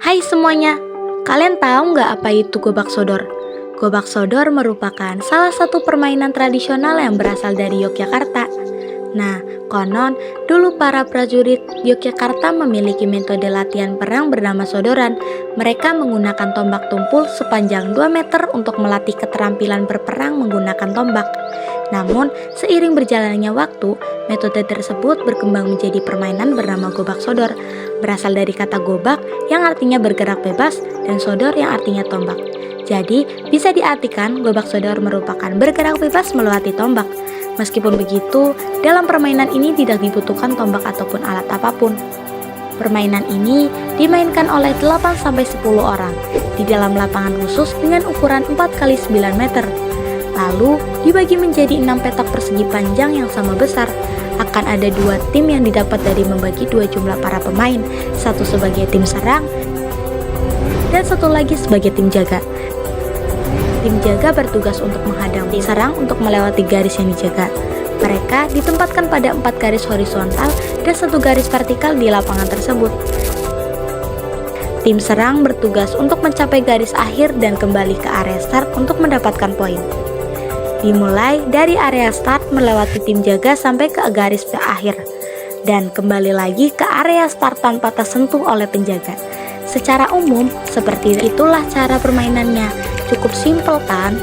Hai semuanya, kalian tahu nggak apa itu gobak sodor? Gobak sodor merupakan salah satu permainan tradisional yang berasal dari Yogyakarta. Nah, konon dulu para prajurit Yogyakarta memiliki metode latihan perang bernama sodoran. Mereka menggunakan tombak tumpul sepanjang 2 meter untuk melatih keterampilan berperang menggunakan tombak. Namun, seiring berjalannya waktu, metode tersebut berkembang menjadi permainan bernama gobak sodor, berasal dari kata gobak yang artinya bergerak bebas dan sodor yang artinya tombak. Jadi, bisa diartikan gobak sodor merupakan bergerak bebas melewati tombak. Meskipun begitu, dalam permainan ini tidak dibutuhkan tombak ataupun alat apapun. Permainan ini dimainkan oleh 8-10 orang di dalam lapangan khusus dengan ukuran 4x9 meter. Lalu dibagi menjadi 6 petak persegi panjang yang sama besar. Akan ada 2 tim yang didapat dari membagi 2 jumlah para pemain, satu sebagai tim serang dan satu lagi sebagai tim jaga. Tim jaga bertugas untuk menghadang tim serang untuk melewati garis yang dijaga. Mereka ditempatkan pada 4 garis horizontal dan 1 garis vertikal di lapangan tersebut. Tim serang bertugas untuk mencapai garis akhir dan kembali ke area start untuk mendapatkan poin. Dimulai dari area start melewati tim jaga sampai ke garis akhir dan kembali lagi ke area start tanpa tersentuh oleh penjaga. Secara umum, seperti itulah cara permainannya. Cukup simpel kan?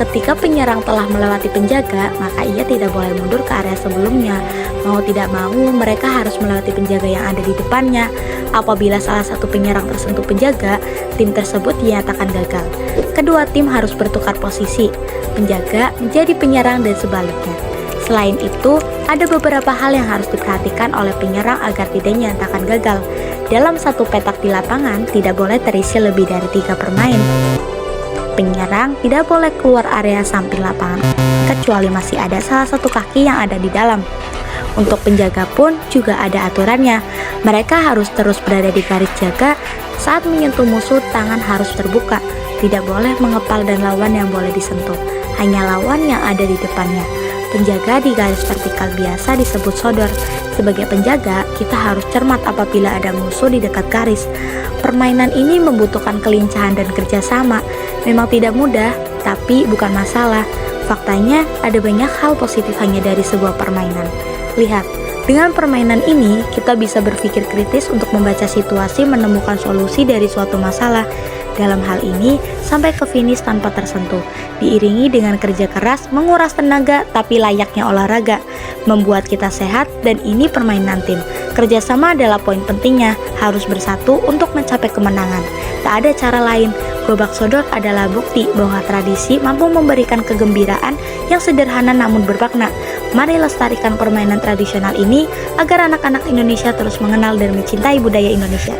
Ketika penyerang telah melewati penjaga, maka ia tidak boleh mundur ke area sebelumnya. Mau tidak mau, mereka harus melewati penjaga yang ada di depannya. Apabila salah satu penyerang tersentuh penjaga, tim tersebut dinyatakan gagal. Kedua tim harus bertukar posisi, penjaga menjadi penyerang dan sebaliknya. Selain itu, ada beberapa hal yang harus diperhatikan oleh penyerang agar tidak dinyatakan gagal. Dalam satu petak di lapangan, tidak boleh terisi lebih dari 3 pemain. Penyerang tidak boleh keluar area samping lapangan, kecuali masih ada salah satu kaki yang ada di dalam. Untuk penjaga pun juga ada aturannya. Mereka harus terus berada di garis jaga. Saat menyentuh musuh, tangan harus terbuka. Tidak boleh mengepal dan lawan yang boleh disentuh. Hanya lawan yang ada di depannya. Penjaga di garis vertikal biasa disebut sodor. Sebagai penjaga, kita harus cermat apabila ada musuh di dekat garis. Permainan ini membutuhkan kelincahan dan kerjasama. Memang tidak mudah, tapi bukan masalah. Faktanya, ada banyak hal positif hanya dari sebuah permainan. Lihat, dengan permainan ini, kita bisa berpikir kritis untuk membaca situasi, menemukan solusi dari suatu masalah. Dalam hal ini, sampai ke finish tanpa tersentuh, diiringi dengan kerja keras, menguras tenaga, tapi layaknya olahraga, membuat kita sehat, dan ini permainan tim. Kerjasama adalah poin pentingnya, harus bersatu untuk mencapai kemenangan. Tak ada cara lain. Gobak sodor adalah bukti bahwa tradisi mampu memberikan kegembiraan yang sederhana namun bermakna. Mari lestarikan permainan tradisional ini agar anak-anak Indonesia terus mengenal dan mencintai budaya Indonesia.